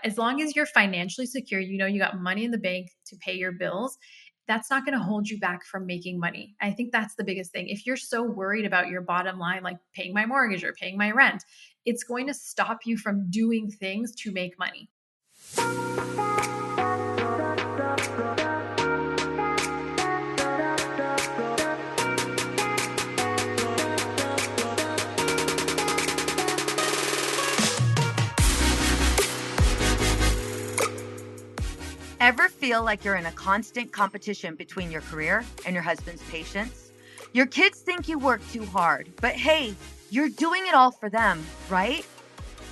as long as you're financially secure, you know, you got money in the bank to pay your bills, that's not going to hold you back from making money. I think that's the biggest thing. If you're so worried about your bottom line, like paying my mortgage or paying my rent, it's going to stop you from doing things to make money. Ever feel like you're in a constant competition between your career and your husband's patience? Your kids think you work too hard, but hey, you're doing it all for them, right?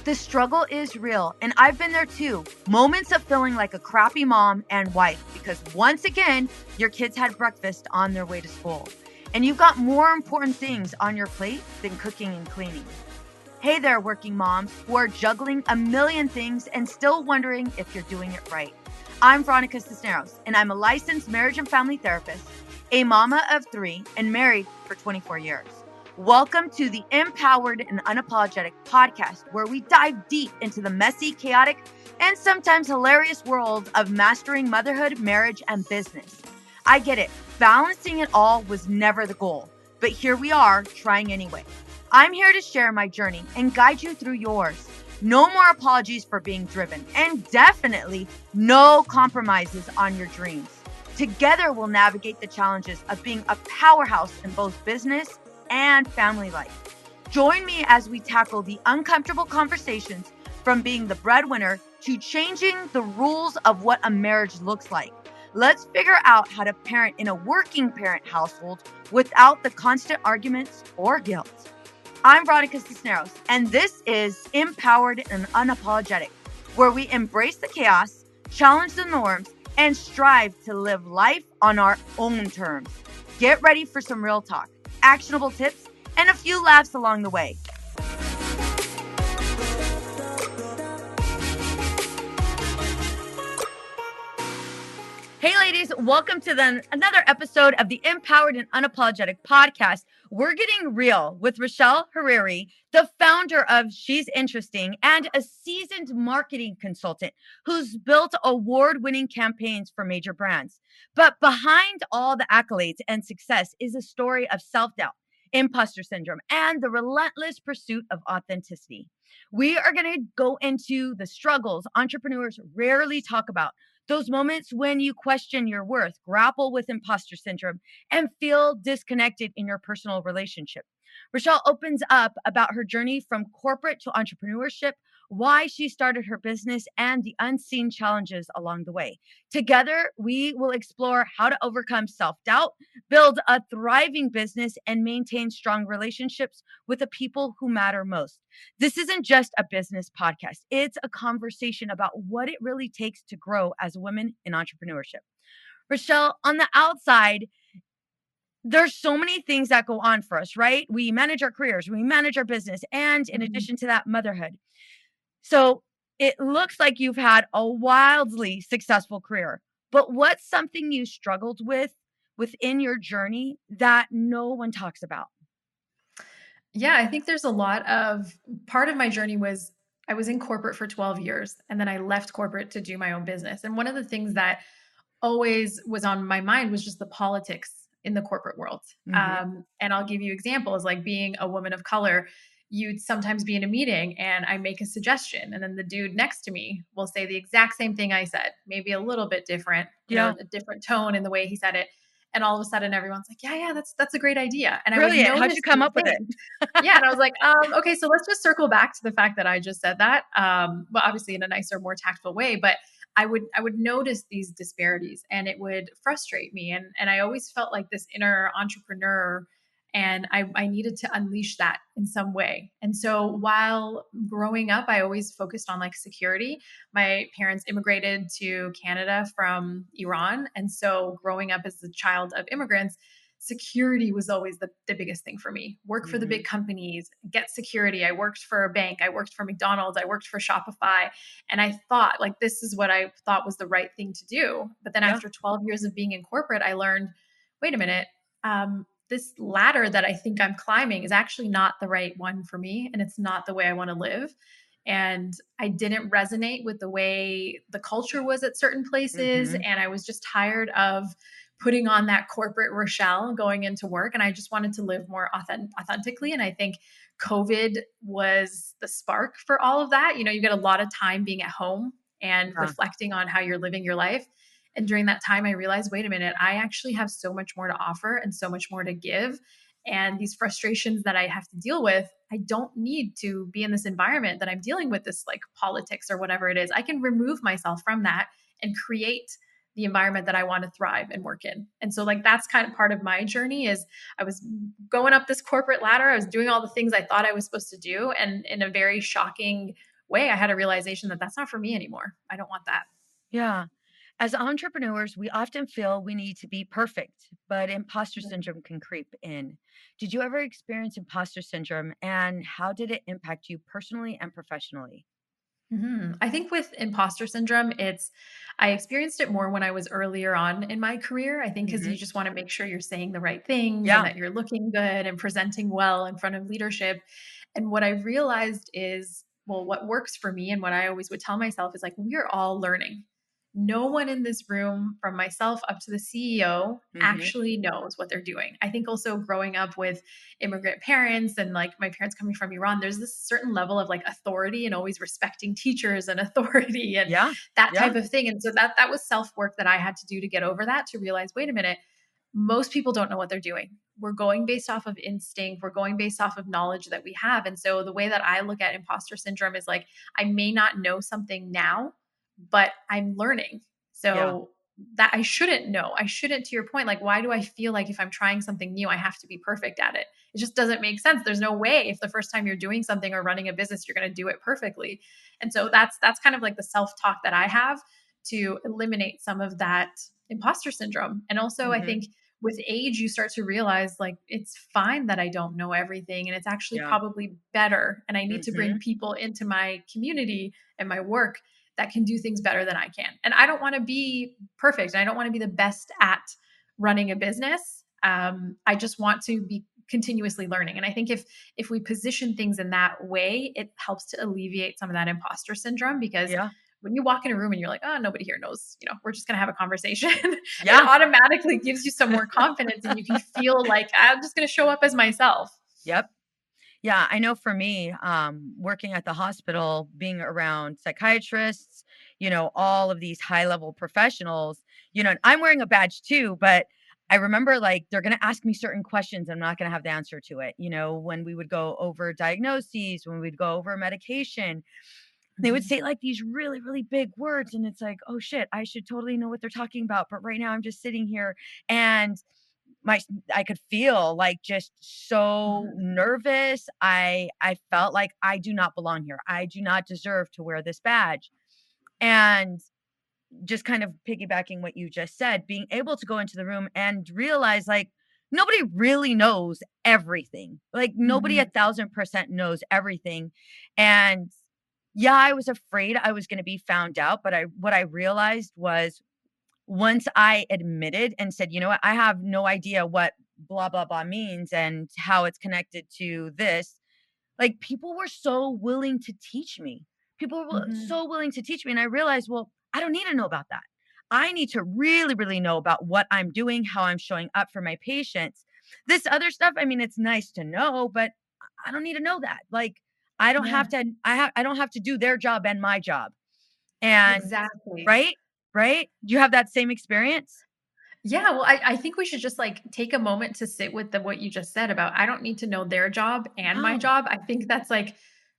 The struggle is real, and I've been there too. Moments of feeling like a crappy mom and wife because once again, your kids had breakfast on their way to school, and you've got more important things on your plate than cooking and cleaning. Hey there, working moms who are juggling a million things and still wondering if you're doing it right. I'm Veronica Cisneros, and I'm a licensed marriage and family therapist, a mama of 3, and married for 24 years. Welcome to the Empowered and Unapologetic podcast, where we dive deep into the messy, chaotic, and sometimes hilarious world of mastering motherhood, marriage, and business. I get it. Balancing it all was never the goal, but here we are, trying anyway. I'm here to share my journey and guide you through yours. No more apologies for being driven, and definitely no compromises on your dreams. Together, we'll navigate the challenges of being a powerhouse in both business and family life. Join me as we tackle the uncomfortable conversations from being the breadwinner to changing the rules of what a marriage looks like. Let's figure out how to parent in a working parent household without the constant arguments or guilt. I'm Veronica Cisneros, and this is Empowered and Unapologetic, where we embrace the chaos, challenge the norms, and strive to live life on our own terms. Get ready for some real talk, actionable tips, and a few laughs along the way. Hey ladies, welcome to another episode of the Empowered and Unapologetic podcast. We're getting real with Rashel Hariri, the founder of She's Interesting and a seasoned marketing consultant who's built award-winning campaigns for major brands. But behind all the accolades and success is a story of self-doubt, imposter syndrome, and the relentless pursuit of authenticity. We are going to go into the struggles entrepreneurs rarely talk about, those moments when you question your worth, grapple with imposter syndrome, and feel disconnected in your personal relationship. Rashel opens up about her journey from corporate to entrepreneurship, why she started her business, and the unseen challenges along the way. Together, we will explore how to overcome self-doubt, build a thriving business, and maintain strong relationships with the people who matter most. This isn't just a business podcast. It's a conversation about what it really takes to grow as women in entrepreneurship. Rashel, on the outside, there's so many things that go on for us, right? We manage our careers, we manage our business, and in addition to that, motherhood. So it looks like you've had a wildly successful career, but what's something you struggled with within your journey that no one talks about? Yeah, I think there's a lot of part of my journey was I was in corporate for 12 years and then I left corporate to do my own business. And one of the things that always was on my mind was just the politics in the corporate world. And I'll give you examples like being a woman of color. You'd sometimes be in a meeting and I make a suggestion, and then the dude next to me will say the exact same thing I said, maybe a little bit different, a different tone in the way he said it. And all of a sudden everyone's like, yeah, that's a great idea. And Brilliant. I would How'd you come up with it? Yeah. And I was like, okay, so let's just circle back to the fact that I just said that. Well, obviously in a nicer, more tactful way, but I would notice these disparities and it would frustrate me. And I always felt like this inner entrepreneur, and I needed to unleash that in some way. And so while growing up, I always focused on like security. My parents immigrated to Canada from Iran. And so growing up as a child of immigrants, security was always the biggest thing for me. Work for the big companies, get security. I worked for a bank. I worked for McDonald's. I worked for Shopify. And I thought like, this is what I thought was the right thing to do. But then after 12 years of being in corporate, I learned, wait a minute, this ladder that I think I'm climbing is actually not the right one for me. And it's not the way I want to live. and I didn't resonate with the way the culture was at certain places. Mm-hmm. And I was just tired of putting on that corporate Rashel going into work. And I just wanted to live more authentically. And I think COVID was the spark for all of that. You get a lot of time being at home and Yeah. reflecting on how you're living your life. And during that time, I realized, wait a minute, I actually have so much more to offer and so much more to give. And these frustrations that I have to deal with, I don't need to be in this environment that I'm dealing with, this like politics or whatever it is. I can remove myself from that and create the environment that I want to thrive and work in. And so like that's kind of part of my journey is I was going up this corporate ladder. I was doing all the things I thought I was supposed to do. And in a very shocking way, I had a realization that that's not for me anymore. I don't want that. Yeah. As entrepreneurs, we often feel we need to be perfect, but imposter syndrome can creep in. Did you ever experience imposter syndrome, and how did it impact you personally and professionally? I think with imposter syndrome, I experienced it more when I was earlier on in my career. I think because Hmm. you just want to make sure you're saying the right things and Yeah. that you're looking good and presenting well in front of leadership. And what I realized is, well, what works for me and what I always would tell myself is like, we're all learning. No one in this room, from myself up to the CEO, Hmm. actually knows what they're doing. I think also growing up with immigrant parents and like my parents coming from Iran, there's this certain level of like authority and always respecting teachers and authority and Yeah. that Yeah. type of thing. And so that was self work that I had to do to get over that, to realize, wait a minute, most people don't know what they're doing. We're going based off of instinct. We're going based off of knowledge that we have. And so the way that I look at imposter syndrome is like, I may not know something now, but I'm learning. Yeah. So that I shouldn't know. I shouldn't, to your point, like, why do I feel like if I'm trying something new, I have to be perfect at it? It just doesn't make sense. There's no way if the first time you're doing something or running a business, you're going to do it perfectly. And so that's kind of like the self-talk that I have to eliminate some of that imposter syndrome. And also I Hmm. think with age, you start to realize like it's fine that I don't know everything. And it's actually Yeah. probably better. And I need to bring Hmm. people into my community and my work that can do things better than I can. And I don't want to be perfect. I don't want to be the best at running a business. I just want to be continuously learning. And I think if we position things in that way, it helps to alleviate some of that imposter syndrome because Yeah. when you walk in a room and you're like, oh, nobody here knows, we're just going to have a conversation, it Yeah. automatically gives you some more confidence and you can feel like I'm just going to show up as myself. Yep. Yeah, I know for me, working at the hospital, being around psychiatrists, all of these high level professionals, and I'm wearing a badge too, but I remember like they're going to ask me certain questions. I'm not going to have the answer to it. When we would go over diagnoses, when we'd go over medication, they would Mhm. say like these really, really big words. And it's like, oh shit, I should totally know what they're talking about. But right now I'm just sitting here and my I could feel like just so Mhm. nervous. I felt like I do not belong here. I do not deserve to wear this badge. And just kind of piggybacking what you just said, being able to go into the room and realize like nobody really knows everything. Like nobody Mhm. 1,000% knows everything. And yeah, I was afraid I was going to be found out, but what I realized was once I admitted and said, "You know what? I have no idea what blah, blah, blah means and how it's connected to this," like, people were so willing to teach me. People were Mhm. so willing to teach me, and I realized, well, I don't need to know about that. I need to really, really know about what I'm doing, how I'm showing up for my patients. This other stuff, I mean, it's nice to know, but I don't need to know that. Like, I don't have Yeah, to I don't have to do their job and my job. And exactly. right? Right? Do you have that same experience? Yeah, well, I think we should just like take a moment to sit with what you just said about I don't need to know their job and my No. job. I think that's like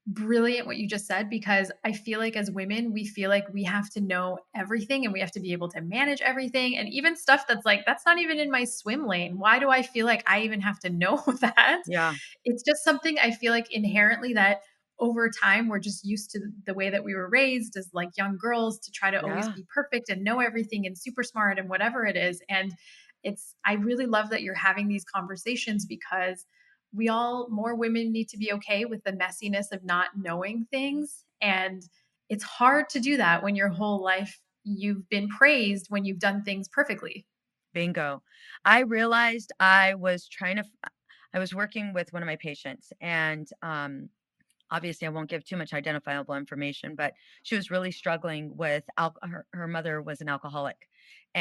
brilliant what you just said because I feel like as women, we feel like we have to know everything and we have to be able to manage everything. And even stuff that's like, that's not even in my swim lane. Why do I feel like I even have to know that? Yeah. It's just something I feel like inherently that over time we're just used to the way that we were raised as like young girls to try to always Yeah. be perfect and know everything and super smart and whatever it is. And I really love that you're having these conversations because we all, more women need to be okay with the messiness of not knowing things. And it's hard to do that when your whole life you've been praised when you've done things perfectly. Bingo. I realized I was working with one of my patients and, obviously I won't give too much identifiable information, but she was really struggling with her mother was an alcoholic,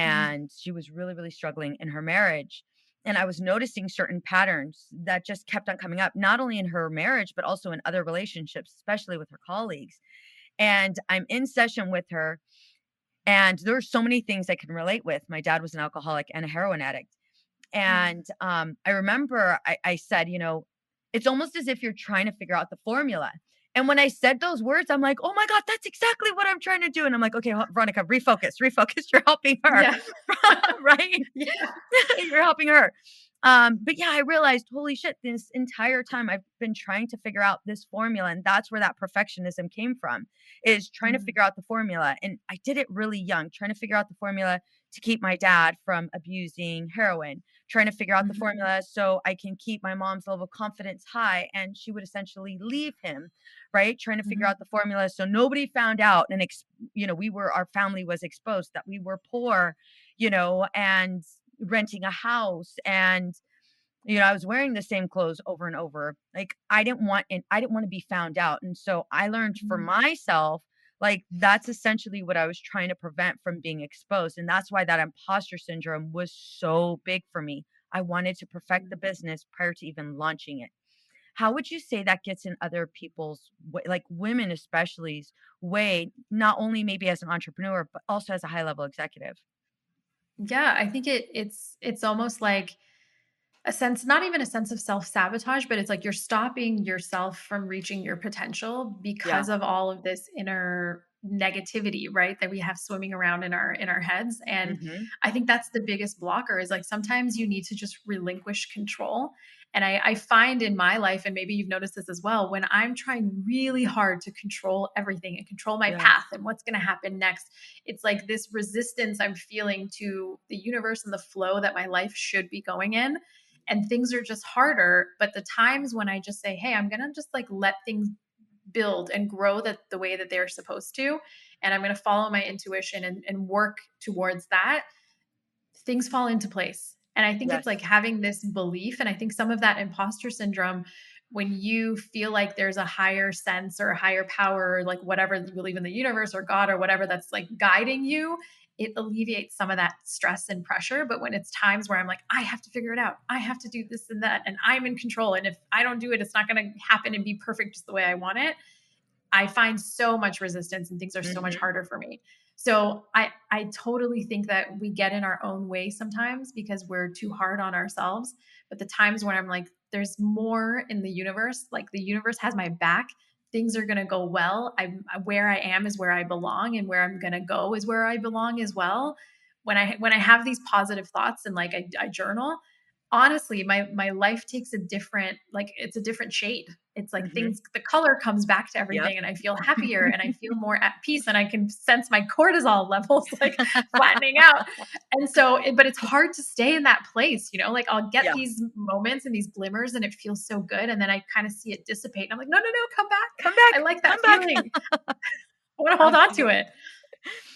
Mhm. and she was really, really struggling in her marriage. And I was noticing certain patterns that just kept on coming up, not only in her marriage, but also in other relationships, especially with her colleagues. And I'm in session with her, and there are so many things I can relate with. My dad was an alcoholic and a heroin addict. Mhm. And I remember I said, it's almost as if you're trying to figure out the formula. And when I said those words, I'm like, oh my God, that's exactly what I'm trying to do. And I'm like, okay, Veronica, refocus, refocus. You're helping her, Yeah. right? Yeah. You're helping her. But yeah, I realized, holy shit, this entire time I've been trying to figure out this formula. And that's where that perfectionism came from, is trying to Mhm. figure out the formula. And I did it really young, trying to figure out the formula to keep my dad from abusing heroin, trying to figure out the Mhm. formula so I can keep my mom's level of confidence high and she would essentially leave him, right? Trying to figure Mhm. out the formula so nobody found out and our family was exposed that we were poor, and renting a house, and I was wearing the same clothes over and over. Like I didn't want to be found out. And so I learned for Mhm. myself, like that's essentially what I was trying to prevent from being exposed. And that's why that imposter syndrome was so big for me. I wanted to perfect the Mhm. business prior to even launching it. How would you say that gets in other people's way, like women especially's way, not only maybe as an entrepreneur, but also as a high level executive? Yeah, I think it's almost like a sense, not even a sense of self-sabotage, but it's like you're stopping yourself from reaching your potential Yeah. because of all of this inner negativity, right? That we have swimming around in our heads. And Hmm. I think that's the biggest blocker is like sometimes you need to just relinquish control. And I find in my life, and maybe you've noticed this as well, when I'm trying really hard to control everything and control my path Yes. and what's going to happen next, it's like this resistance I'm feeling to the universe and the flow that my life should be going in, and things are just harder. But the times when I just say, hey, I'm going to just like let things build and grow that the way that they're supposed to, and I'm going to follow my intuition and work towards that, things fall into place. And I think it's like Yes. having this belief. And I think some of that imposter syndrome, when you feel like there's a higher sense or a higher power, or like whatever you believe in, the universe or God or whatever that's like guiding you, it alleviates some of that stress and pressure. But when it's times where I'm like, I have to figure it out, I have to do this and that, and I'm in control. And if I don't do it, it's not going to happen and be perfect just the way I want it. I find so much resistance and things are so much Hmm. harder for me. So I totally think that we get in our own way sometimes because we're too hard on ourselves. But the times when I'm like, there's more in the universe, like the universe has my back. Things are gonna go well. I'm where I am is where I belong, and where I'm gonna go is where I belong as well. When I have these positive thoughts and like I journal, honestly, my life takes a different, like it's a different shade. It's like Hmm. things, the color comes back to Yep. everything, and I feel happier and I feel more at peace, and I can sense my cortisol levels like flattening out. And so but it's hard to stay in that place, like I'll get Yeah. these moments and these glimmers and it feels so good, and then I kind of see it dissipate and I'm like, no, no, no, come back. Come I back. like that Come back. feeling. I want to hold on to Absolutely. it.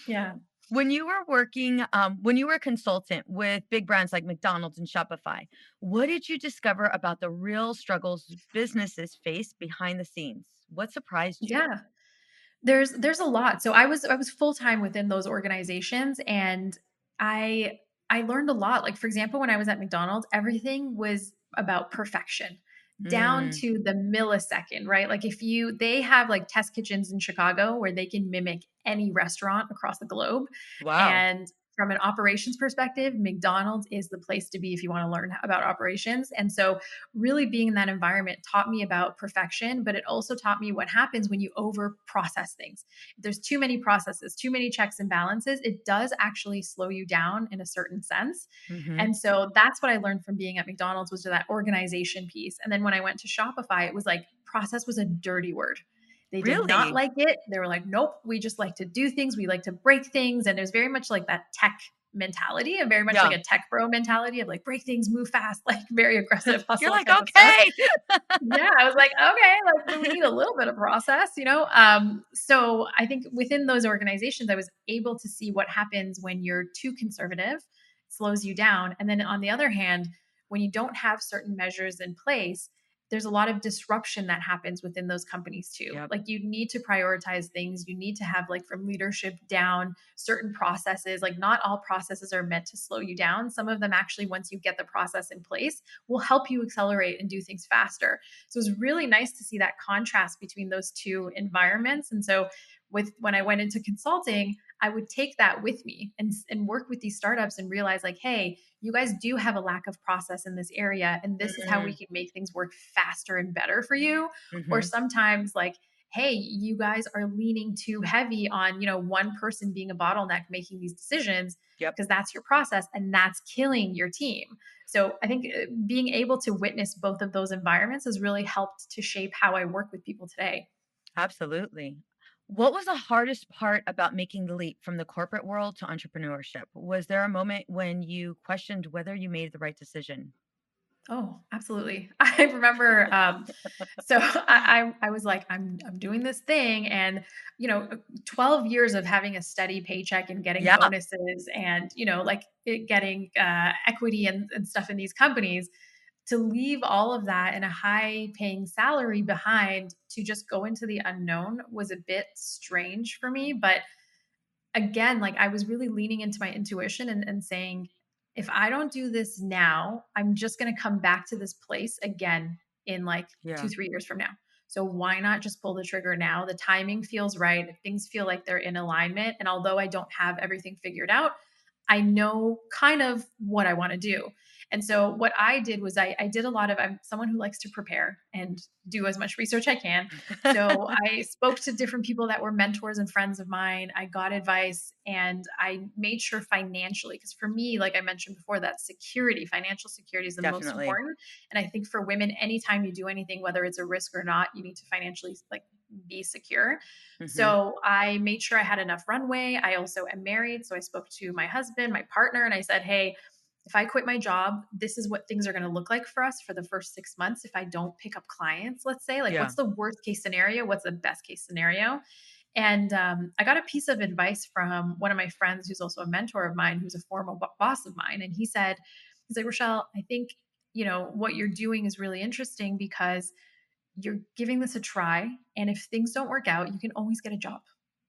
Yeah. When you were a consultant with big brands like McDonald's and Shopify, what did you discover about the real struggles businesses face behind the scenes? What surprised you? Yeah. There's a lot. So I was full-time within those organizations, and I I learned a lot. Like for example, when I was at McDonald's, everything was about perfection down Mm, to the millisecond, right? Like if they have like test kitchens in Chicago where they can mimic any restaurant across the globe. wow. And from an operations perspective, McDonald's is the place to be if you want to learn about operations. And so really being in that environment taught me about perfection, but it also taught me what happens when you over process things. If there's too many processes, too many checks and balances, it does actually slow you down in a certain sense. Hmm. And so that's what I learned from being at McDonald's, was that organization piece. And then when I went to Shopify, it was like process was a dirty word. They did not Really? like it. They were like, nope, we just like to do things. We like to break things. And it was very much like that tech mentality, and very much like Yeah. a tech bro mentality of like break things, move fast, like very aggressive You're hustle like, type of stuff. okay. Yeah, I was like, okay, like, but we need a little bit of process. So I think within those organizations, I was able to see what happens when you're too conservative, slows you down. And then on the other hand, when you don't have certain measures in place, there's a lot of disruption that happens within those companies too. Yep. Like you need to prioritize things. You need to have like from leadership down certain processes. Like not all processes are meant to slow you down. Some of them actually, once you get the process in place, will help you accelerate and do things faster. So it was really nice to see that contrast between those two environments. And so with when I went into consulting, I would take that with me and work with these startups and realize like, hey, you guys do have a lack of process in this area, and this is how we Mm-hmm. can make things work faster and better for you. Or Mm-hmm. sometimes like, hey, you guys are leaning too heavy on, one person being a bottleneck making these decisions Yep. because that's your process and that's killing your team. So I think being able to witness both of those environments has really helped to shape how I work with people today. Absolutely. What was the hardest part about making the leap from the corporate world to entrepreneurship? Was there a moment when you questioned whether you made the right decision? Oh, absolutely. I remember, so I was like, I'm doing this thing, and 12 years of having a steady paycheck and getting Yeah. bonuses, and like getting equity and stuff in these companies, to leave all of that and a high paying salary behind to just go into the unknown was a bit strange for me. But again, like I was really leaning into my intuition and saying, if I don't do this now, I'm just going to come back to this place again in like Yeah. 2, 3 years from now. So why not just pull the trigger now? The timing feels right. Things feel like they're in alignment. And although I don't have everything figured out, I know kind of what I want to do. And so what I did was I did a lot of, I'm someone who likes to prepare and do as much research I can. So I spoke to different people that were mentors and friends of mine. I got advice and I made sure financially, because for me, like I mentioned before, that security, financial security is the most Definitely. important. And I think for women, anytime you do anything, whether it's a risk or not, you need to financially like be secure. Mm-hmm. So I made sure I had enough runway. I also am married. So I spoke to my husband, my partner, and I said, hey, if I quit my job, this is what things are going to look like for us for the first 6 months. If I don't pick up clients, let's say, like, Yeah. what's the worst case scenario? What's the best case scenario? And I got a piece of advice from one of my friends who's also a mentor of mine, who's a former boss of mine. And he's like, Rochelle, I think, what you're doing is really interesting because you're giving this a try. And if things don't work out, you can always get a job.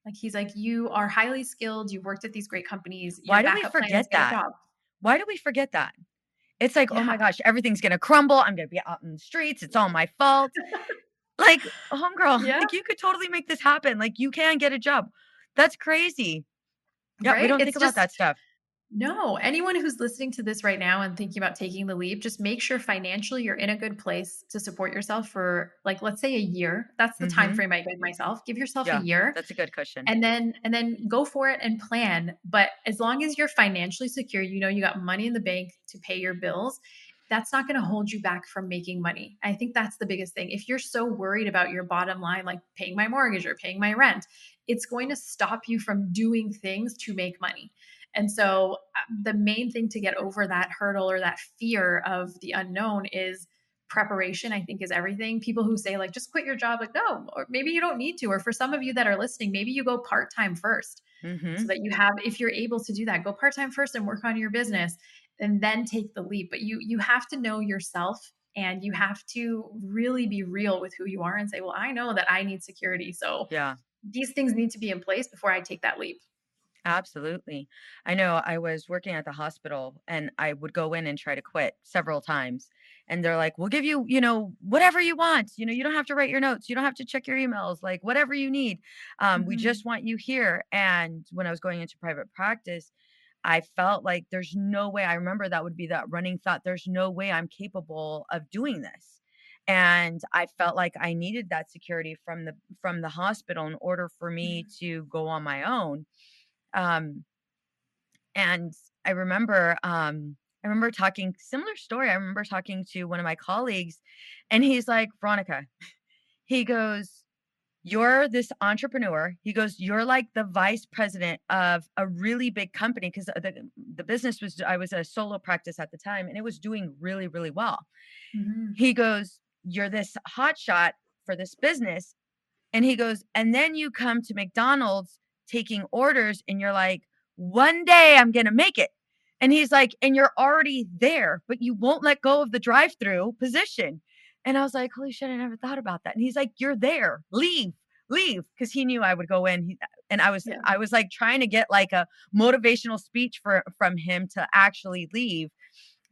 Like, he's like, you are highly skilled. You've worked at these great companies. Your Why do we backup plan is forget get a that? job. Why do we forget that? It's like, oh Yeah. my gosh, everything's gonna crumble. I'm gonna be out in the streets. It's all my fault. Like, homegirl, Yeah. like you could totally make this happen. Like you can get a job. That's crazy. Yeah, we Right. don't think It's about just, that stuff. no, anyone who's listening to this right now and thinking about taking the leap, just make sure financially you're in a good place to support yourself for like, let's say a year. That's the time Mm-hmm. frame I give myself. Give yourself a Yeah, year that's a good cushion. and then go for it and plan. But as long as you're financially secure, you got money in the bank to pay your bills, that's not going to hold you back from making money. I think that's the biggest thing. If you're so worried about your bottom line, like paying my mortgage or paying my rent, it's going to stop you from doing things to make money. And so the main thing to get over that hurdle or that fear of the unknown is preparation. I think is everything. People who say like just quit your job, like no, or maybe you don't need to. Or for some of you that are listening, maybe you go part-time first, so Mm-hmm. that you have, if you're able to do that, go part-time first and work on your business and then take the leap. But you have to know yourself, and you have to really be real with who you are and say, well, I know that I need security, so Yeah. these things need to be in place before I take that leap. Absolutely. I know I was working at the hospital and I would go in and try to quit several times. And they're like, we'll give you, whatever you want. You don't have to write your notes. You don't have to check your emails, like whatever you need. We Mhm. just want you here. And when I was going into private practice, I felt like there's no way. I remember that would be that running thought. There's no way I'm capable of doing this. And I felt like I needed that security from the hospital in order for me Mhm. to go on my own. Um, and I remember talking similar story. I remember talking to one of my colleagues and he's like, "Veronica," he goes, "You're this entrepreneur." He goes, "You're like the vice president of a really big company." Because the business was, I was a solo practice at the time and it was doing really, really well. Mhm. He goes, "You're this hot shot for this business." And he goes, "And then you come to McDonald's taking orders and you're like, 'One day I'm gonna make it.'" And he's like, "And you're already there, but you won't let go of the drive-through position." And I was like, holy shit, I never thought about that. And he's like, you're there, leave, leave. Cause he knew I would go in. And Yeah. I was like trying to get like a motivational speech from him to actually leave.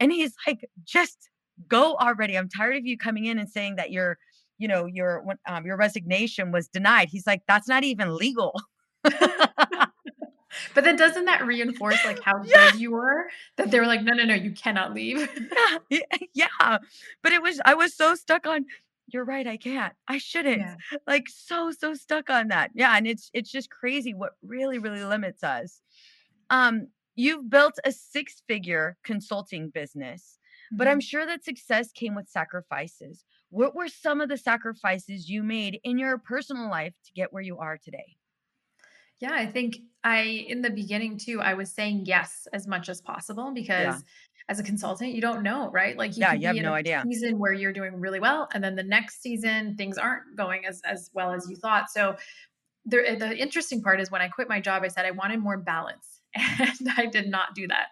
And he's like, just go already. I'm tired of you coming in and saying that your resignation was denied. He's like, that's not even legal. But then doesn't that reinforce like how Yeah. good you were that they were like, no, no, no, you cannot leave. Yeah, yeah, but I was so stuck on, "You're right, I can't. I shouldn't." Yeah. Like, so stuck on that. Yeah, and it's just crazy what really, really limits us. You've built a six-figure consulting business, but I'm Mhm. sure that success came with sacrifices. What were some of the sacrifices you made in your personal life to get where you are today? Yeah, I think in the beginning too, I was saying yes as much as possible Yeah. because as a consultant, you don't know, right? Like you Yeah, could you have be in no a idea. season where you're doing really well, and then the next season things aren't going as well as you thought. So the interesting part is when I quit my job, I said I wanted more balance. And I did not do that.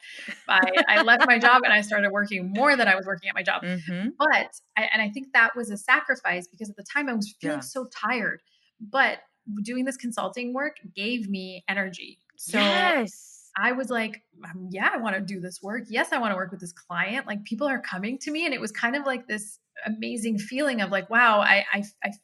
I left my job and I started working more than I was working at my job. Mhm. But I think that was a sacrifice because at the time I was feeling Yeah. so tired. But doing this consulting work gave me energy. So Yes. I was like, yeah, I want to do this work. Yes, I want to work with this client. Like people are coming to me. And it was kind of like this amazing feeling of like, wow, I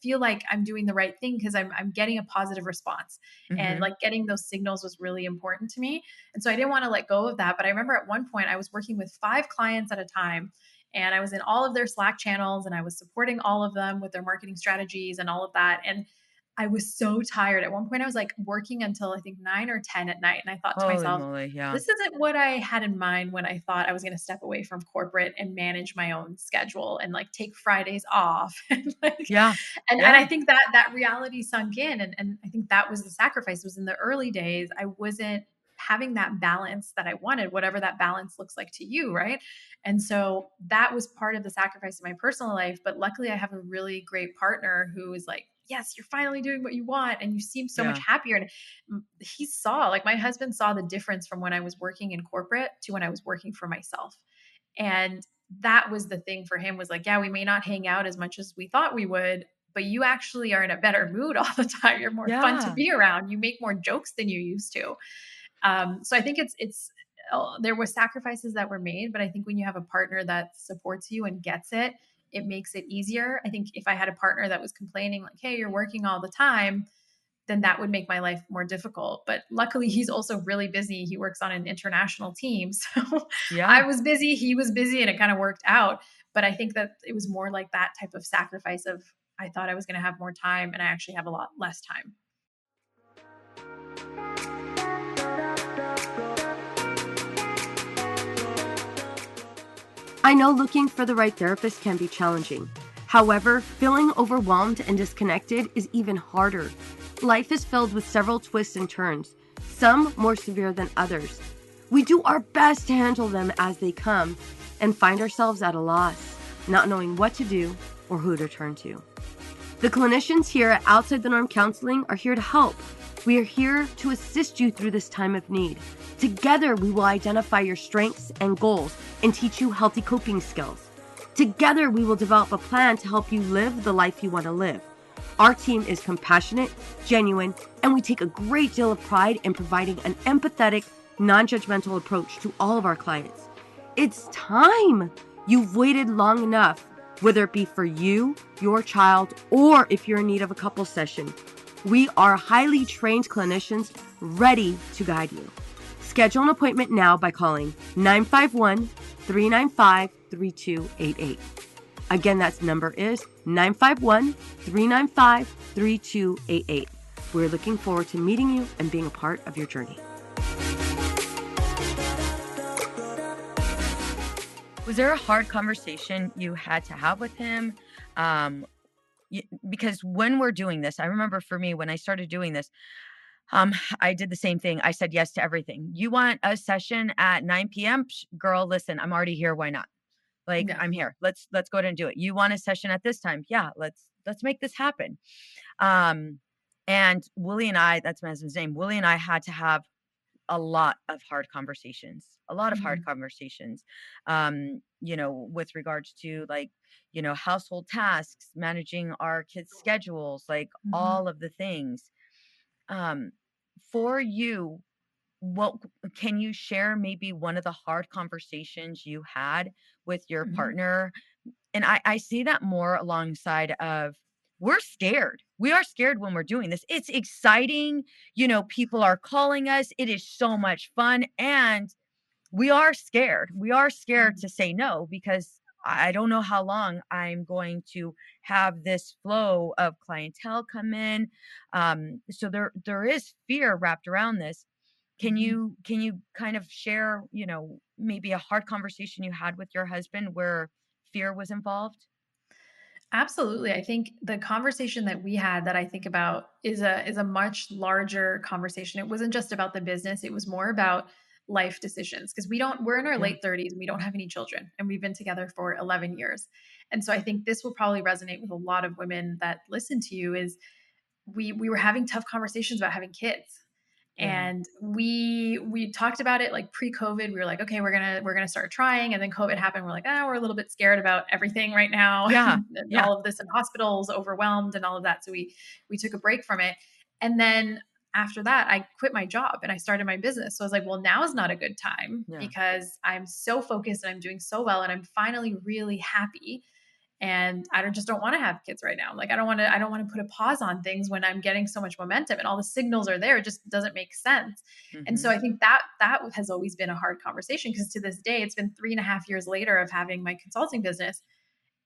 feel like I'm doing the right thing because I'm getting a positive response. And Mhm. like getting those signals was really important to me. And so I didn't want to let go of that. But I remember at one point I was working with 5 clients at a time. And I was in all of their Slack channels and I was supporting all of them with their marketing strategies and all of that. And I was so tired. At one point, I was like working until I think 9 or 10 at night. And I thought to Holy myself, moly, yeah. this isn't what I had in mind when I thought I was going to step away from corporate and manage my own schedule and like take Fridays off. And like, Yeah. and Yeah. I think that reality sunk in. And I think that was the sacrifice. It was in the early days. I wasn't having that balance that I wanted, whatever that balance looks like to you. Right. And so that was part of the sacrifice in my personal life. But luckily, I have a really great partner who is like, yes, you're finally doing what you want. And you seem so much Yeah. happier. And he saw, like, my husband saw the difference from when I was working in corporate to when I was working for myself. And that was the thing for him was like, yeah, we may not hang out as much as we thought we would, but you actually are in a better mood all the time. You're more fun to Yeah. be around. You make more jokes than you used to. So I think there were sacrifices that were made, but I think when you have a partner that supports you and gets it, it makes it easier. I think if I had a partner that was complaining like, "Hey, you're working all the time," then that would make my life more difficult. But luckily, he's also really busy. He works on an international team. So Yeah. I was busy, he was busy, and it kind of worked out. But I think that it was more like that type of sacrifice of I thought I was going to have more time and I actually have a lot less time. I know looking for the right therapist can be challenging. However, feeling overwhelmed and disconnected is even harder. Life is filled with several twists and turns, some more severe than others. We do our best to handle them as they come and find ourselves at a loss, not knowing what to do or who to turn to. The clinicians here at Outside the Norm Counseling are here to help. We are here to assist you through this time of need. Together, we will identify your strengths and goals and teach you healthy coping skills. Together, we will develop a plan to help you live the life you want to live. Our team is compassionate, genuine, and we take a great deal of pride in providing an empathetic, non-judgmental approach to all of our clients. It's time! You've waited long enough, whether it be for you, your child, or if you're in need of a couple session. We are highly trained clinicians ready to guide you. Schedule an appointment now by calling 951-395-3288. Again, that number is 951-395-3288. We're looking forward to meeting you and being a part of your journey. Was there a hard conversation you had to have with him? Um, because when we're doing this, I remember for me, when I started doing this, um, I did the same thing. I said yes to everything. You want a session at 9 p.m.? Girl, listen, I'm already here. Why not? Like, Yeah. I'm here. Let's go ahead and do it. You want a session at this time? Yeah, let's make this happen. Um, and Willie and I, that's my husband's name. Willie and I had to have a lot of hard conversations, Mhm. with regards to like, household tasks, managing our kids' schedules, like Mhm. all of the things. Um, for you, what can you share maybe one of the hard conversations you had with your Mhm. partner? And I see that more alongside of we're scared. We are scared when we're doing this. It's exciting. People are calling us. It is so much fun. And we are scared. We are scared Mhm. to say no because I don't know how long I'm going to have this flow of clientele come in. So there is fear wrapped around this. Mhm. Can you kind of share, maybe a hard conversation you had with your husband where fear was involved? Absolutely. I think the conversation that we had that I think about is a much larger conversation. It wasn't just about the business, it was more about life decisions because we're in our Yeah. late 30s and we don't have any children and we've been together for 11 years. And so I think this will probably resonate with a lot of women that listen to you is we were having tough conversations about having kids. Yeah. And we talked about it like pre-COVID. We were like, okay, we're gonna start trying. And then COVID happened. We're like, we're a little bit scared about everything right now. Yeah. And Yeah. all of this in hospitals, overwhelmed and all of that. So we took a break from it. And then after that, I quit my job and I started my business. So I was like, well, now is not a good time Yeah. because I'm so focused and I'm doing so well and I'm finally really happy and just don't want to have kids right now. Like I don't want to put a pause on things when I'm getting so much momentum and all the signals are there. It just doesn't make sense. And so Mhm. I think that has always been a hard conversation because to this day, it's been 3.5 years later of having my consulting business.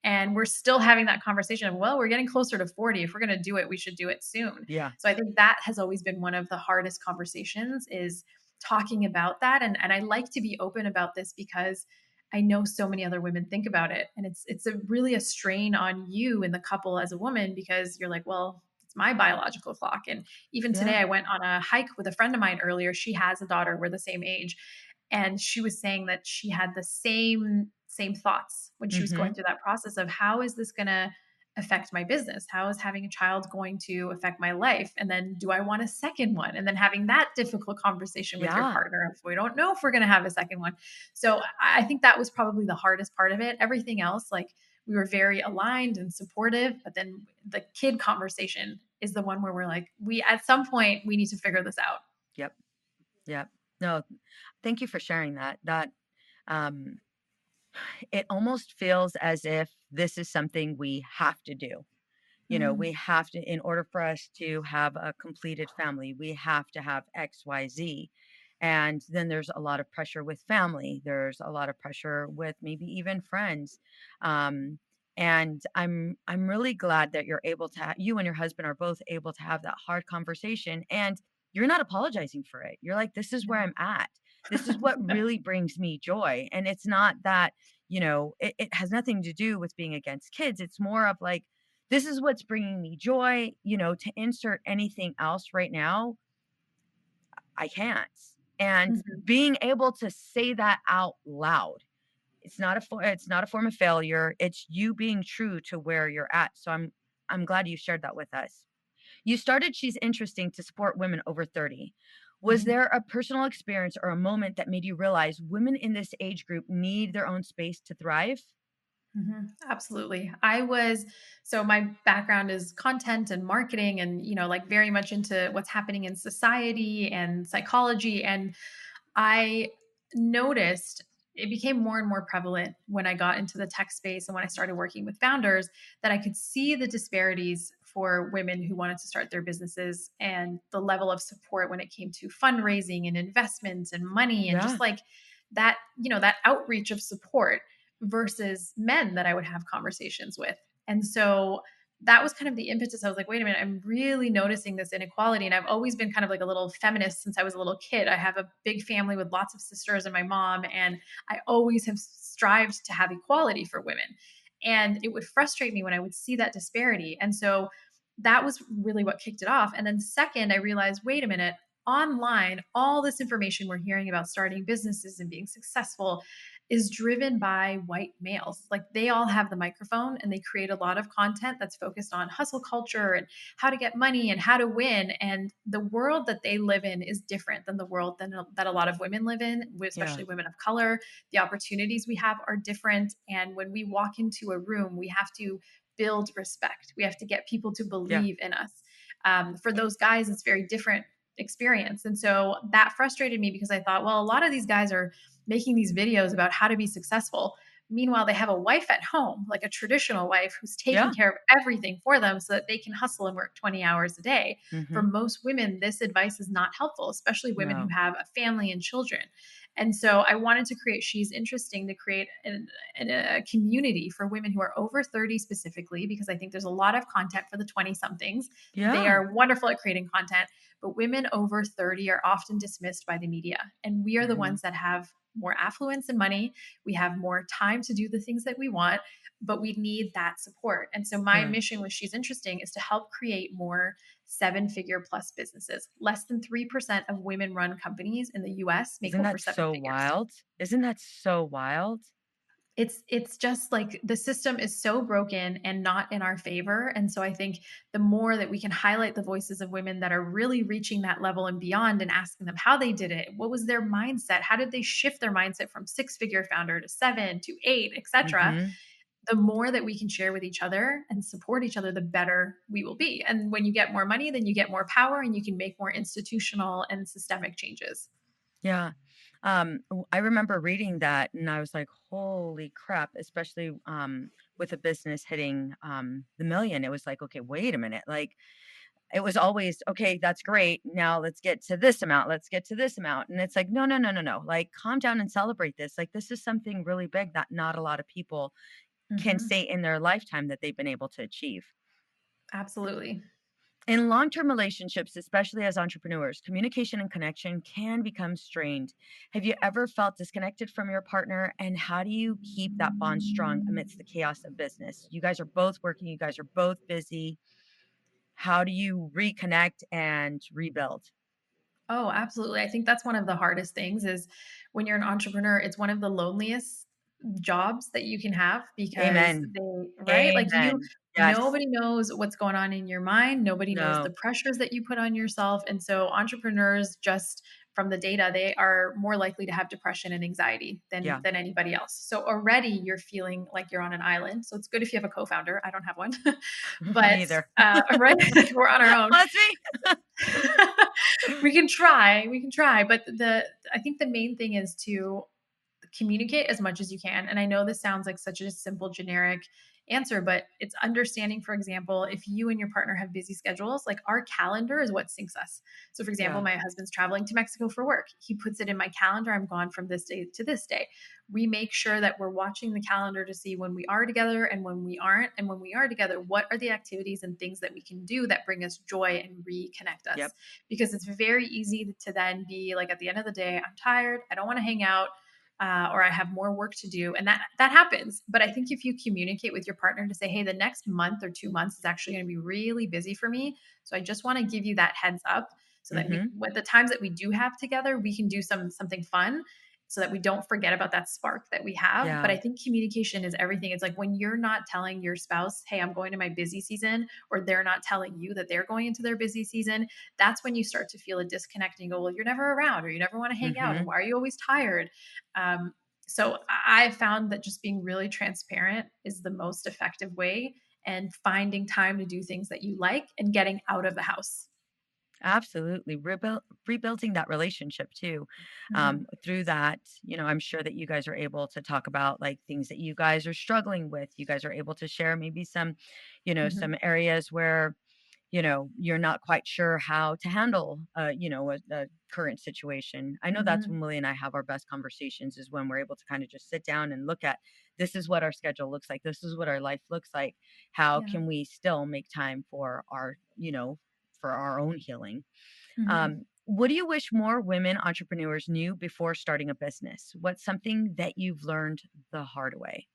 And we're still having that conversation of, well, we're getting closer to 40. If we're going to do it, we should do it soon. Yeah. So I think that has always been one of the hardest conversations is talking about that. And I like to be open about this because I know so many other women think about it. And it's really a strain on you and the couple as a woman because you're like, well, it's my biological clock. And even today Yeah. I went on a hike with a friend of mine earlier. She has a daughter, we're the same age, and she was saying that she had the same thoughts when she was going Mhm. through that process of how is this going to affect my business, how is having a child going to affect my life, and then do I want a second one, and then having that difficult conversation with your Yeah. partner if we don't know if we're going to have a second one. So I think that was probably the hardest part of it. Everything else, like, we were very aligned and supportive, but then the kid conversation is the one where we're like, we at some point we need to figure this out. Yep. Yep. No, thank you for sharing that. Um it almost feels as if this is something we have to do. We Mm-hmm. have to, in order for us to have a completed family, we have to have XYZ. And then there's a lot of pressure with family. There's a lot of pressure with maybe even friends. Um, and I'm really glad that you're able to you and your husband are both able to have that hard conversation and you're not apologizing for it. You're like, this is where I'm at. This is what really brings me joy. And it's not that, it has nothing to do with being against kids. It's more of like, this is what's bringing me joy, to insert anything else right now, I can't. And Mm-hmm. being able to say that out loud, it's not a form of failure. It's you being true to where you're at. So I'm glad you shared that with us. You started She's Interesting to support women over 30. Was Mm-hmm. there a personal experience or a moment that made you realize women in this age group need their own space to thrive? Mhm. Absolutely. So my background is content and marketing and, like very much into what's happening in society and psychology. And I noticed it became more and more prevalent when I got into the tech space and when I started working with founders that I could see the disparities for women who wanted to start their businesses and the level of support when it came to fundraising and investments and money and Yeah. just like that outreach of support versus men that I would have conversations with. And so that was kind of the impetus. I was like, wait a minute, I'm really noticing this inequality. And I've always been kind of like a little feminist since I was a little kid. I have a big family with lots of sisters and my mom, and I always have strived to have equality for women. And it would frustrate me when I would see that disparity. And so that was really what kicked it off. And then, second, I realized, wait a minute, online, all this information we're hearing about starting businesses and being successful is driven by white males. Like they all have the microphone and they create a lot of content that's focused on hustle culture and how to get money and how to win. And the world that they live in is different than the world that a lot of women live in, Yeah. especially women of color. The opportunities we have are different. And when we walk into a room, we have to build respect. We have to get people to Yeah. believe in us. For those guys, it's very different experience. And so that frustrated me because I thought, well, a lot of these guys are making these videos about how to be successful. Meanwhile, they have a wife at home, like a traditional wife who's taking Yeah. care of everything for them so that they can hustle and work 20 hours a day. For Mm-hmm. most women, this advice is not helpful, especially women who No. have a family and children. And so I wanted to create She's Interesting to create a community for women who are over 30 specifically, because I think there's a lot of content for the 20 somethings. They Yeah. are wonderful at creating content, but women over 30 are often dismissed by the media. And we are the Mm-hmm. ones that have more affluence and money. We have more time to do the things that we want, but we need that support. And so my Yeah. mission with She's Interesting is to help create more 7-figure plus businesses. Less than 3% of women run companies in the US make Isn't over that seven so figures. wild? Isn't that so wild? It's just like the system is so broken and not in our favor. And so I think the more that we can highlight the voices of women that are really reaching that level and beyond and asking them how they did it, what was their mindset, how did they shift their mindset from 6-figure founder to 7 to 8, etc., Mm-hmm. the more that we can share with each other and support each other, the better we will be. And when you get more money, then you get more power and you can make more institutional and systemic changes. Yeah. I remember reading that and I was like, holy crap, especially with a business hitting the million. It was like, okay, wait a minute. Like it was always, okay, that's great. Now let's get to this amount. Let's get to this amount. And it's like, no, no, no, no, no. Like calm down and celebrate this. Like this is something really big that not a lot of people can Mm-hmm. say in their lifetime that they've been able to achieve. Absolutely. In long term relationships, especially as entrepreneurs, communication and connection can become strained. Have you ever felt disconnected from your partner? And how do you keep that bond strong amidst the chaos of business? You guys are both working, you guys are both busy. How do you reconnect and rebuild? Oh, absolutely. I think that's one of the hardest things is when you're an entrepreneur, it's one of the loneliest jobs that you can have because Amen. right? Like Amen. Yes. nobody knows what's going on in your mind. Nobody knows the No. pressures that you put on yourself. And so entrepreneurs just from the data, they are more likely to have depression and anxiety Yeah. than anybody else. So already you're feeling like you're on an island. So it's good if you have a co-founder. I don't have one, but Me either. right, we're on our own. That's me. We can try, but I think the main thing is to communicate as much as you can. And I know this sounds like such a simple, generic answer, but it's understanding, for example, if you and your partner have busy schedules, like our calendar is what syncs us. So, for example, Yeah. my husband's traveling to Mexico for work. He puts it in my calendar. I'm gone from this day to this day. We make sure that we're watching the calendar to see when we are together and when we aren't. And when we are together, what are the activities and things that we can do that bring us joy and reconnect us? Yep. Because it's very easy to then be like, at the end of the day, I'm tired. I don't want to hang out or I have more work to do, and that happens. But I think if you communicate with your partner to say, "Hey, the next month or 2 months is actually going to be really busy for me, so I just want to give you that heads up, so that Mm-hmm. with the times that we do have together, we can do something fun." So that we don't forget about that spark that we have. But Yeah. I think communication is everything. It's like when you're not telling your spouse, hey, I'm going to my busy season, or they're not telling you that they're going into their busy season, that's when you start to feel a disconnect and you go, well, you're never around, or you never want to hang out, and Mm-hmm. why are you always tired? So I found that just being really transparent is the most effective way, and finding time to do things that you like and getting out of the house. Absolutely. Rebuilding that relationship too. Mm-hmm. Through that, I'm sure that you guys are able to talk about like things that you guys are struggling with. You guys are able to share maybe some, Mm-hmm. some areas where you're not quite sure how to handle, a current situation. I know that's Mm-hmm. when Willie and I have our best conversations is when we're able to kind of just sit down and look at this is what our schedule looks like. This is what our life looks like. How Yeah. can we still make time for for our own healing? Mm-hmm. What do you wish more women entrepreneurs knew before starting a business? What's something that you've learned the hard way?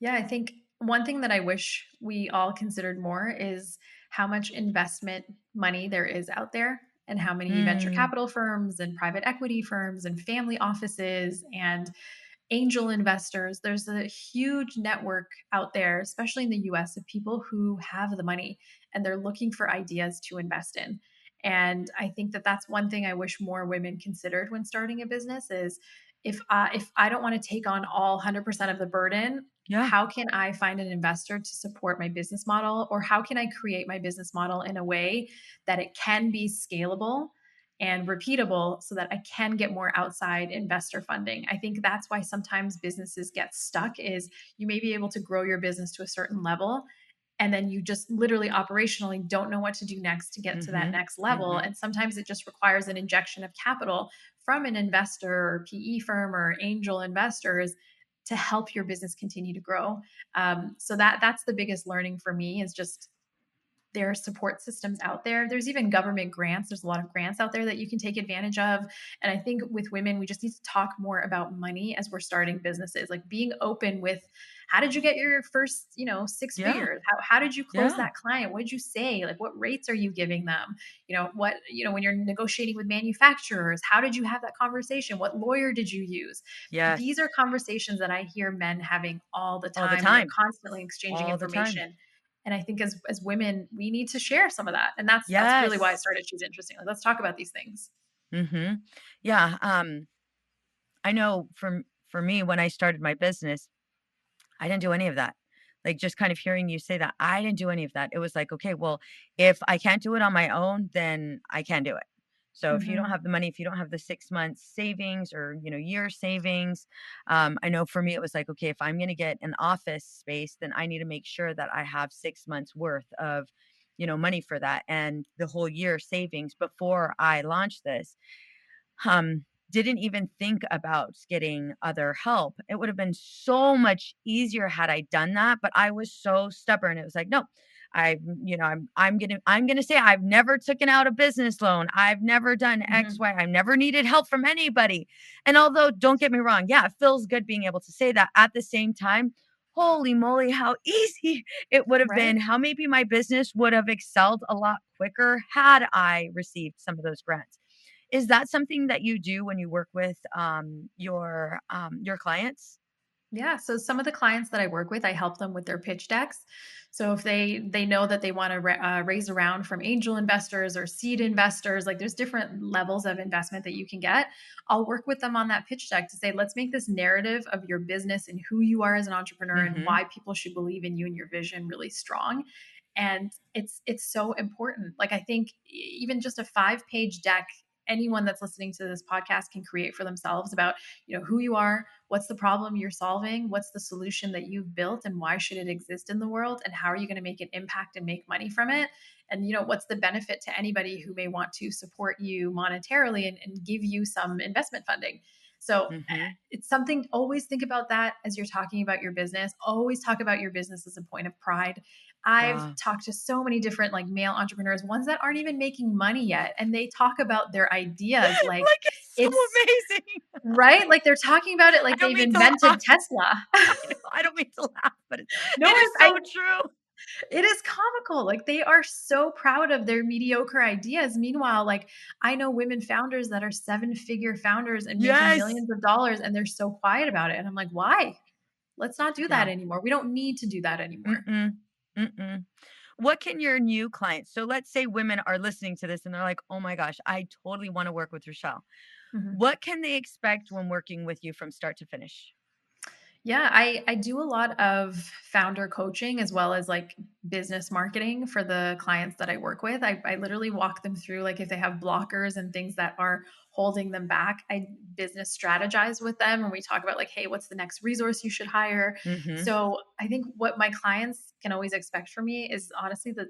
Yeah, I think one thing that I wish we all considered more is how much investment money there is out there. and how many venture Mm. capital firms and private equity firms and family offices and angel investors. There's a huge network out there, especially in the US, of people who have the money and they're looking for ideas to invest in. And I think that that's one thing I wish more women considered when starting a business is if I don't want to take on all 100% of the burden, Yeah. how can I find an investor to support my business model? Or how can I create my business model in a way that it can be scalable and repeatable so that I can get more outside investor funding? I think that's why sometimes businesses get stuck is you may be able to grow your business to a certain level and then you just literally operationally don't know what to do next to get to that Mm-hmm. next level. Mm-hmm. And sometimes it just requires an injection of capital from an investor or PE firm or angel investors to help your business continue to grow. So that's the biggest learning for me is just there are support systems out there. There's even government grants. There's a lot of grants out there that you can take advantage of. And I think with women, we just need to talk more about money as we're starting businesses, like being open with how did you get your first, six Yeah. figures? How did you close Yeah. that client? What did you say? Like what rates are you giving them? When you're negotiating with manufacturers, how did you have that conversation? What lawyer did you use? These Yes. are conversations that I hear men having all the All the time and they're time. constantly exchanging All the time. information. And I think as women, we need to share some of that. And that's really why I Yes. started Choose Interesting. Like, let's talk about these things. Mm-hmm. Yeah. I know for me, when I started my business, I didn't do any of that. Like, just kind of hearing you say that, I didn't do any of that. It was like, okay, well, if I can't do it on my own, then I can't do it. So if you don't Mm-hmm. have the money, if you don't have the 6 months savings or, year savings, I know for me, it was like, okay, if I'm going to get an office space, then I need to make sure that I have 6 months worth of, money for that and the whole year savings before I launch this. um, didn't even think about getting other help. It would have been so much easier had I done that, but I was so stubborn. It was like, no, I'm gonna say I've never taken out a business loan. I've never done X, Mm-hmm. Y. I've never needed help from anybody. And although, don't get me wrong, yeah, it feels good being able to say that. At the same time, holy moly, how easy it would have Right. been. How maybe my business would have excelled a lot quicker had I received some of those grants. Is that something that you do when you work with your clients? Yeah. So some of the clients that I work with, I help them with their pitch decks. So if they know that they want to raise a round from angel investors or seed investors, like there's different levels of investment that you can get. I'll work with them on that pitch deck to say, let's make this narrative of your business and who you are as an entrepreneur and Mhm. why people should believe in you and your vision really strong. And it's so important. Like I think even just a 5-page deck, anyone that's listening to this podcast can create for themselves about who you are, what's the problem you're solving, what's the solution that you've built, and why should it exist in the world, and how are you going to make an impact and make money from it, and what's the benefit to anybody who may want to support you monetarily and give you some investment funding. So Mhm. it's something, always think about that as you're talking about your business. Always talk about your business as a point of pride. I've Yeah. talked to so many different like male entrepreneurs, ones that aren't even making money yet, and they talk about their ideas like Like, it's so it's amazing. right, like they're talking about it I like don't they've mean to invented laugh. Tesla. I know, I don't mean to laugh, but it No, it is I so true. it is comical. Like they are so proud of their mediocre ideas. Meanwhile, like I know women founders that are 7-figure founders and making Yes. millions of dollars and they're so quiet about it. And I'm like, why? Let's not do that Yeah. anymore. We don't need to do that anymore. Mm-mm. Mm-mm. What can your new clients, so let's say women are listening to this and they're like, "Oh my gosh, I totally wanna work with Rochelle." Mhm. What can they expect when working with you from start to finish? Yeah, I do a lot of founder coaching as well as like business marketing for the clients that I work with. I literally walk them through like if they have blockers and things that are holding them back. I business strategize with them and we talk about like, hey, what's the next resource you should hire? Mhm. So I think what my clients can always expect from me is honestly the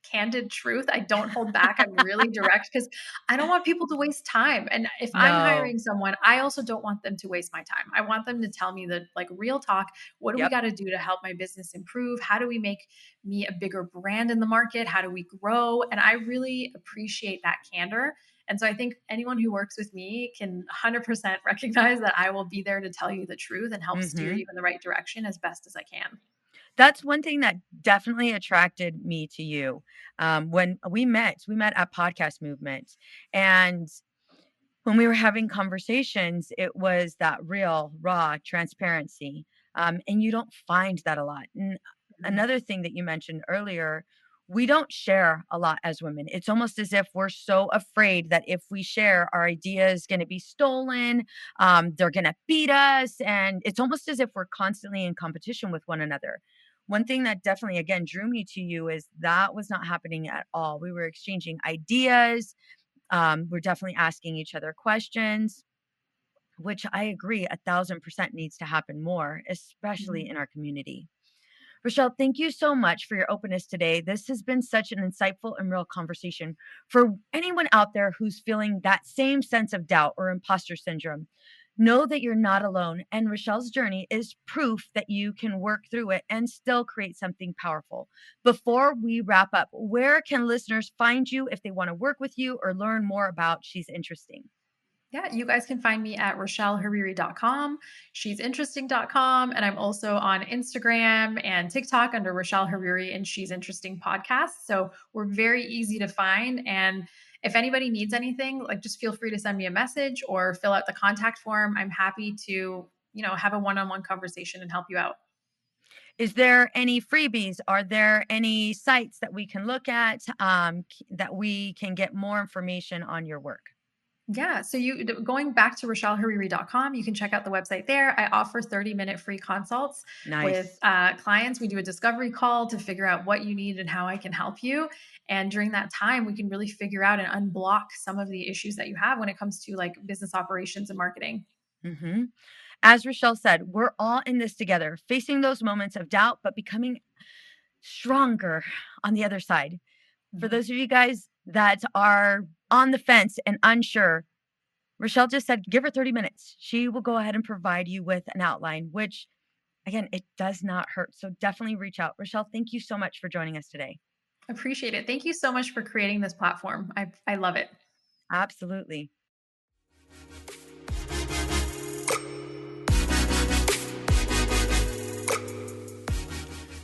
candid truth. I don't hold back. I'm really direct because I don't want people to waste time. And if I'm No. hiring someone, I also don't want them to waste my time. I want them to tell me the like real talk. What do we Yep. got to do to help my business improve? How do we make me a bigger brand in the market? How do we grow? And I really appreciate that candor. And so I think anyone who works with me can 100% recognize that I will be there to tell you the truth and help steer Mhm. you in the right direction as best as I can. That's one thing that definitely attracted me to you. When we met at Podcast Movement, and when we were having conversations, it was that real, raw transparency. And you don't find that a lot. And another thing that you mentioned earlier, we don't share a lot as women. It's almost as if we're so afraid that if we share, our idea is going to be stolen, they're going to beat us. And it's almost as if we're constantly in competition with one another. One thing that definitely, again, drew me to you is that was not happening at all. We were exchanging ideas. We're definitely asking each other questions, which I agree 1,000% needs to happen more, especially Mhm. in our community. Rochelle, thank you so much for your openness today. This has been such an insightful and real conversation. For anyone out there who's feeling that same sense of doubt or imposter syndrome, know that you're not alone. And Rochelle's journey is proof that you can work through it and still create something powerful. Before we wrap up, where can listeners find you if they want to work with you or learn more about She's Interesting? Yeah, you guys can find me at RachelHariri.com, she'sinteresting.com, and I'm also on Instagram and TikTok under Rashel Hariri and She's Interesting podcast. So we're very easy to find. And if anybody needs anything, like just feel free to send me a message or fill out the contact form. I'm happy to, have a one-on-one conversation and help you out. Is there any freebies? Are there any sites that we can look at that we can get more information on your work? Yeah. So going back to RachelHariri.com, you can check out the website there. I offer 30-minute free consults with Nice. clients. We do a discovery call to figure out what you need and how I can help you. And during that time, we can really figure out and unblock some of the issues that you have when it comes to like business operations and marketing. hmm As Rochelle said, we're all in this together, facing those moments of doubt, but becoming stronger on the other side. For Mhm. those of you guys that are on the fence and unsure, Rochelle just said, give her 30 minutes. She will go ahead and provide you with an outline, which again, it does not hurt. So definitely reach out. Rochelle, thank you so much for joining us today. Appreciate it. Thank you so much for creating this platform. I love it. Absolutely.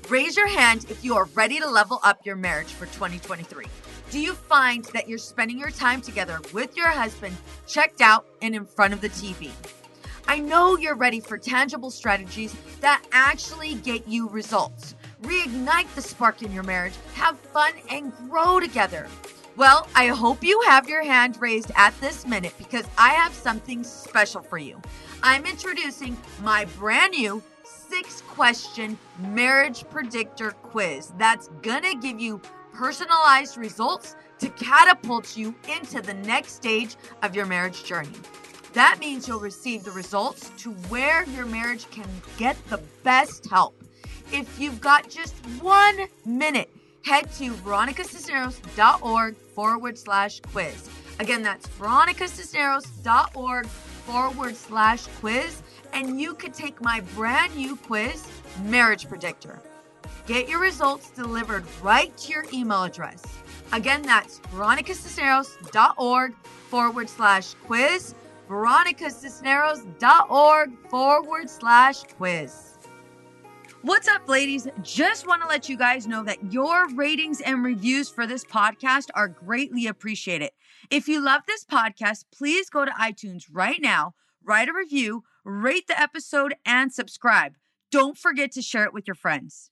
Raise your hand if you are ready to level up your marriage for 2023. Do you find that you're spending your time together with your husband checked out and in front of the TV? I know you're ready for tangible strategies that actually get you results. Reignite the spark in your marriage, have fun, and grow together. Well, I hope you have your hand raised at this minute because I have something special for you. I'm introducing my brand new 6-question marriage predictor quiz that's gonna give you personalized results to catapult you into the next stage of your marriage journey. That means you'll receive the results to where your marriage can get the best help. If you've got just 1 minute, head to veronicacisneros.org/quiz. Again, that's veronicacisneros.org/quiz. And you could take my brand new quiz, Marriage Predictor. Get your results delivered right to your email address. Again, that's veronicacisneros.org/quiz. veronicacisneros.org/quiz. What's up, ladies? Just want to let you guys know that your ratings and reviews for this podcast are greatly appreciated. If you love this podcast, please go to iTunes right now, write a review, rate the episode, and subscribe. Don't forget to share it with your friends.